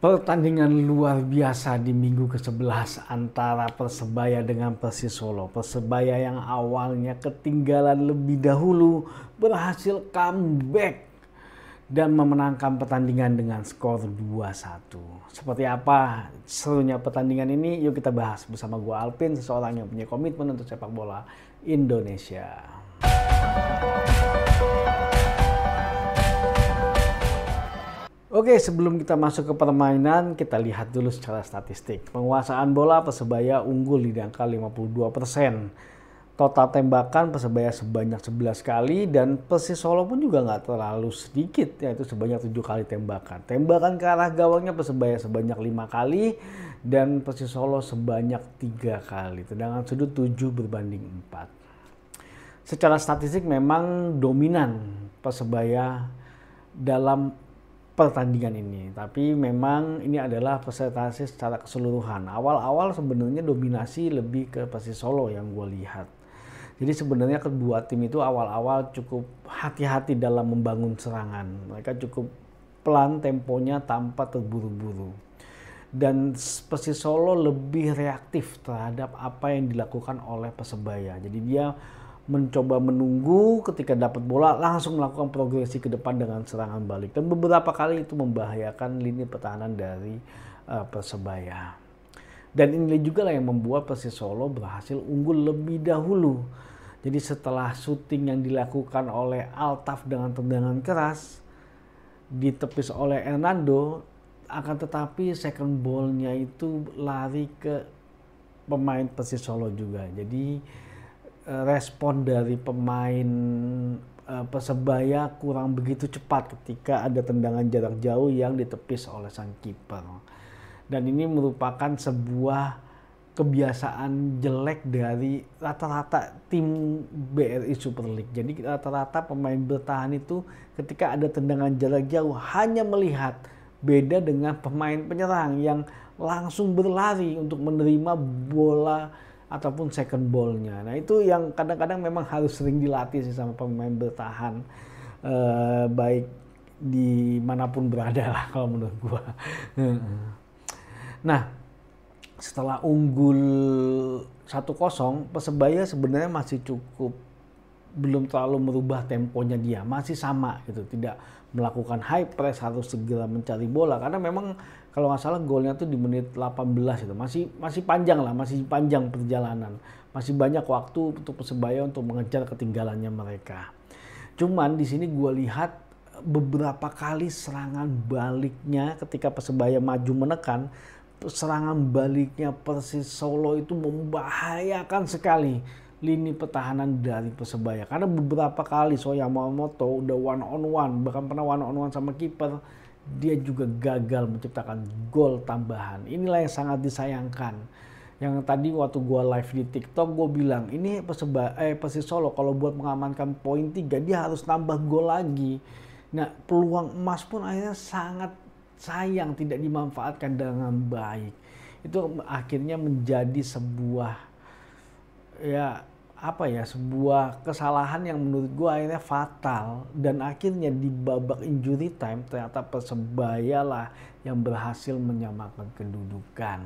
Pertandingan luar biasa di minggu ke-11 antara Persebaya dengan Persis Solo. Persebaya yang awalnya ketinggalan lebih dahulu berhasil comeback dan memenangkan pertandingan dengan skor 2-1. Seperti apa serunya pertandingan ini? Yuk kita bahas bersama gue Alvin, seseorang yang punya komitmen untuk sepak bola Indonesia. Oke, sebelum kita masuk ke permainan, kita lihat dulu secara statistik. Penguasaan bola Persebaya unggul di angka 52%. Total tembakan Persebaya sebanyak 11 kali dan Persis Solo pun juga nggak terlalu sedikit, yaitu sebanyak 7 kali tembakan. Tembakan ke arah gawangnya Persebaya sebanyak 5 kali dan Persis Solo sebanyak 3 kali. Tendangan sudut 7/4. Secara statistik memang dominan Persebaya dalam pertandingan ini, tapi memang ini adalah presentasi secara keseluruhan. Awal-awal sebenarnya dominasi lebih ke Persis Solo yang gue lihat. Jadi sebenarnya kedua tim itu awal-awal cukup hati-hati dalam membangun serangan. Mereka cukup pelan temponya tanpa terburu-buru. Dan Persis Solo lebih reaktif terhadap apa yang dilakukan oleh Persebaya. Jadi dia mencoba menunggu, ketika dapat bola langsung melakukan progresi ke depan dengan serangan balik, dan beberapa kali itu membahayakan lini pertahanan dari Persebaya. Dan ini juga lah yang membuat Persis Solo berhasil unggul lebih dahulu. Jadi setelah syuting yang dilakukan oleh Altaf dengan tendangan keras ditepis oleh Hernando, akan tetapi second ball-nya itu lari ke pemain Persis Solo juga. Jadi respon dari pemain Persebaya kurang begitu cepat ketika ada tendangan jarak jauh yang ditepis oleh sang kiper. Dan ini merupakan sebuah kebiasaan jelek dari rata-rata tim BRI Super League. Jadi rata-rata pemain bertahan itu ketika ada tendangan jarak jauh hanya melihat, beda dengan pemain penyerang yang langsung berlari untuk menerima bola ataupun second ball-nya. Nah itu yang kadang-kadang memang harus sering dilatih sih sama pemain bertahan, baik dimanapun berada lah kalau menurut gua. Nah setelah unggul 1-0, Persebaya sebenarnya masih cukup belum terlalu merubah temponya, dia masih sama gitu, tidak melakukan high press, harus segera mencari bola karena memang kalau nggak salah golnya tuh di menit 18 itu masih panjang lah, masih panjang perjalanan, masih banyak waktu untuk Persebaya untuk mengejar ketinggalannya mereka. Cuman di sini gue lihat beberapa kali serangan baliknya ketika Persebaya maju menekan, serangan baliknya Persis Solo itu membahayakan sekali lini pertahanan dari Persebaya, karena beberapa kali Soya Yamamoto udah one on one, bahkan pernah one on one sama kiper, dia juga gagal menciptakan gol tambahan. Inilah yang sangat disayangkan. Yang tadi waktu gue live di TikTok gue bilang ini Persis Solo kalau buat mengamankan poin 3 dia harus nambah gol lagi. Nah peluang emas pun akhirnya sangat sayang tidak dimanfaatkan dengan baik. Itu akhirnya menjadi sebuah sebuah kesalahan yang menurut gue akhirnya fatal, dan akhirnya di babak injury time ternyata Persebaya lah yang berhasil menyamakan kedudukan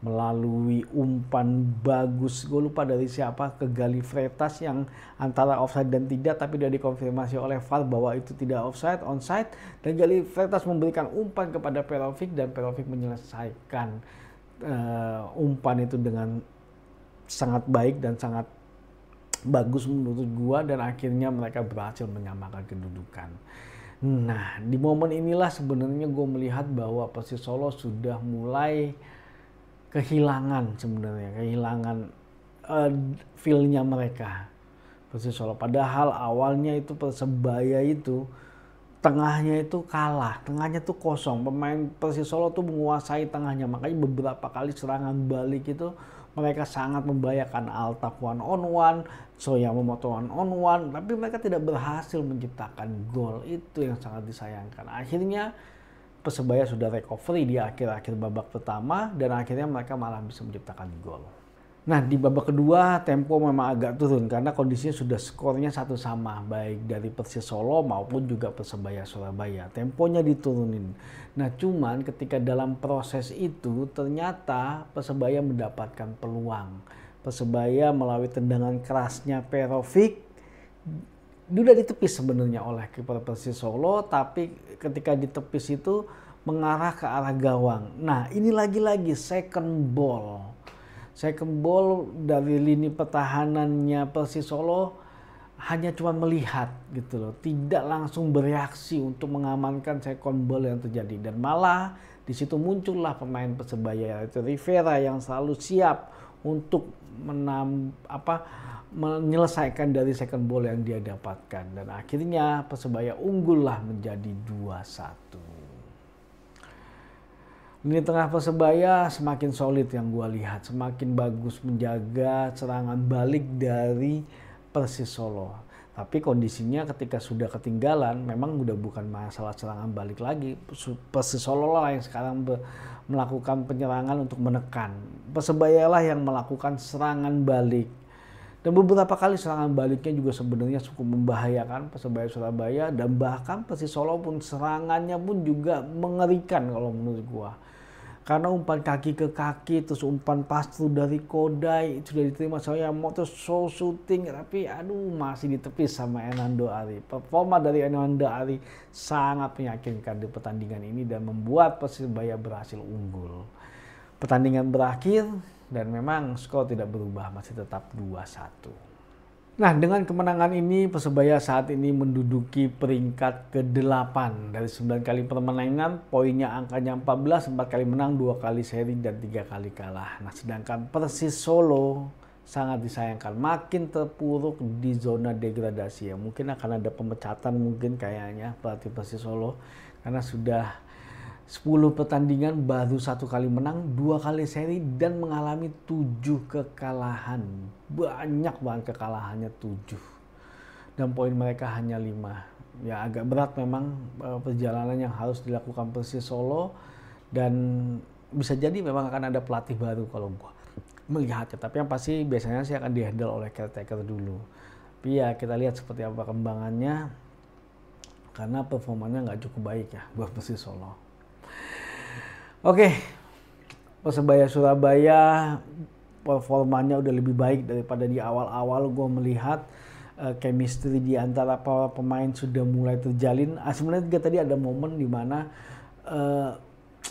melalui umpan bagus, gue lupa dari siapa, ke Gali Freitas yang antara offside dan tidak, tapi sudah dikonfirmasi oleh VAR bahwa itu tidak offside, onside, dan Gali Freitas memberikan umpan kepada Perovic dan Perovic menyelesaikan umpan itu dengan sangat baik dan sangat bagus menurut gua, dan akhirnya mereka berhasil menyamakan kedudukan. Nah di momen inilah sebenarnya gua melihat bahwa Persis Solo sudah mulai kehilangan feel-nya mereka, Persis Solo. Padahal awalnya itu Persebaya itu tengahnya itu kalah, tengahnya tuh kosong, pemain Persis Solo tuh menguasai tengahnya, makanya beberapa kali serangan balik itu mereka sangat membahayakan. Altaf one on one, Soya Yamamoto one on one, tapi mereka tidak berhasil menciptakan gol. Itu yang sangat disayangkan. Akhirnya Persebaya sudah recovery di akhir-akhir babak pertama dan akhirnya mereka malah bisa menciptakan gol. Nah, di babak kedua tempo memang agak turun karena kondisinya sudah skornya satu sama, baik dari Persis Solo maupun juga Persebaya Surabaya. Temponya diturunin. Nah, cuman ketika dalam proses itu ternyata Persebaya mendapatkan peluang. Persebaya melalui tendangan kerasnya Perovic udah ditepis sebenarnya oleh kiper Persis Solo, tapi ketika ditepis itu mengarah ke arah gawang. Nah, ini lagi-lagi second ball. Second ball dari lini pertahanannya Persis Solo hanya cuma melihat gitu loh, tidak langsung bereaksi untuk mengamankan second ball yang terjadi, dan malah di situ muncullah pemain Persebaya yaitu Rivera yang selalu siap untuk menyelesaikan dari second ball yang dia dapatkan, dan akhirnya Persebaya unggullah menjadi 2-1. Lini tengah Persebaya semakin solid yang gue lihat, semakin bagus menjaga serangan balik dari Persis Solo. Tapi kondisinya ketika sudah ketinggalan memang udah bukan masalah serangan balik lagi. Persis Solo lah yang sekarang melakukan penyerangan untuk menekan. Persebaya lah yang melakukan serangan balik. Dan beberapa kali serangan baliknya juga sebenarnya cukup membahayakan Persebaya Surabaya, dan bahkan Persis Solo pun serangannya pun juga mengerikan kalau menurut gua. Karena umpan kaki ke kaki, terus umpan pastu dari Kodai itu sudah diterima Soyamo, terus show shooting, tapi aduh masih ditepis sama Enando Ari. Performa dari Enando Ari sangat meyakinkan di pertandingan ini dan membuat Persebaya berhasil unggul. Pertandingan berakhir dan memang skor tidak berubah, masih tetap 2-1. Nah, dengan kemenangan ini Persebaya saat ini menduduki peringkat ke-8 dari 9 kali permainan, poinnya angkanya 14, 4 kali menang, 2 kali seri dan 3 kali kalah. Nah, sedangkan Persis Solo sangat disayangkan, makin terpuruk di zona degradasi ya. Mungkin akan ada pemecatan mungkin kayaknya pelatih Persis Solo karena sudah 10 pertandingan baru 1 kali menang, 2 kali seri dan mengalami 7 kekalahan. Banyak banget kekalahannya 7. Dan poin mereka hanya 5. Ya agak berat memang perjalanan yang harus dilakukan Persis Solo, dan bisa jadi memang akan ada pelatih baru kalau gua melihatnya. Tapi yang pasti biasanya sih akan dihandle oleh caretaker dulu. Tapi ya kita lihat seperti apa perkembangannya, karena performanya nggak cukup baik ya buat Persis Solo. Oke, Persebaya Surabaya performanya udah lebih baik daripada di awal-awal. Gue melihat chemistry di antara para pemain sudah mulai terjalin. Sebenarnya juga tadi ada momen di mana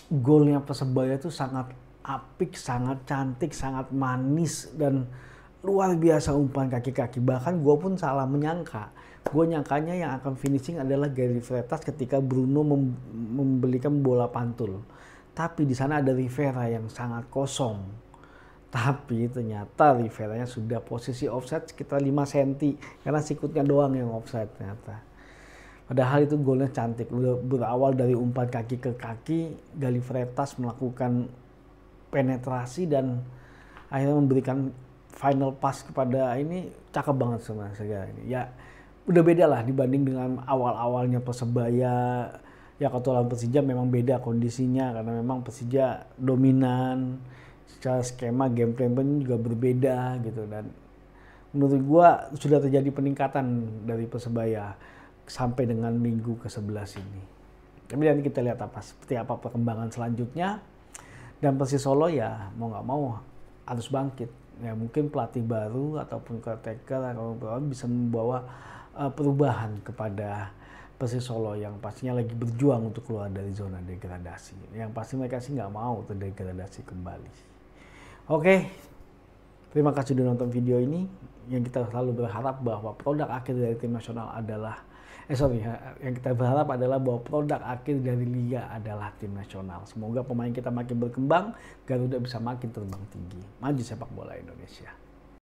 golnya Persebaya itu sangat apik, sangat cantik, sangat manis, dan luar biasa umpan kaki-kaki. Bahkan gue pun salah menyangka. Gue nyangkanya yang akan finishing adalah Gary Freitas ketika Bruno memberikan bola pantul. Tapi di sana ada Rivera yang sangat kosong. Tapi ternyata Riveranya sudah posisi offside sekitar 5 cm. Karena sikutnya doang yang offside ternyata. Padahal itu golnya cantik. Berawal dari umpan kaki ke kaki, Gary Freitas melakukan penetrasi dan akhirnya memberikan final pass kepada ini. Cakep banget sebenarnya ini. Ya udah beda lah dibanding dengan awal-awalnya Persebaya. Ya kalau lawan Persija memang beda kondisinya karena memang Persija dominan, secara skema game plan pun juga berbeda gitu, dan menurut gua sudah terjadi peningkatan dari Persebaya sampai dengan minggu ke-11 ini. Tapi nanti kita lihat seperti apa perkembangan selanjutnya, dan Persis Solo ya mau nggak mau harus bangkit. Ya mungkin pelatih baru ataupun caretaker bisa membawa perubahan kepada Persis Solo yang pastinya lagi berjuang untuk keluar dari zona degradasi. Yang pasti mereka sih nggak mau terdegradasi kembali. Oke, terima kasih sudah nonton video ini. Yang kita selalu berharap bahwa produk akhir dari tim nasional adalah, yang kita berharap adalah bahwa produk akhir dari Liga adalah tim nasional. Semoga pemain kita makin berkembang, Garuda bisa makin terbang tinggi. Maju sepak bola Indonesia.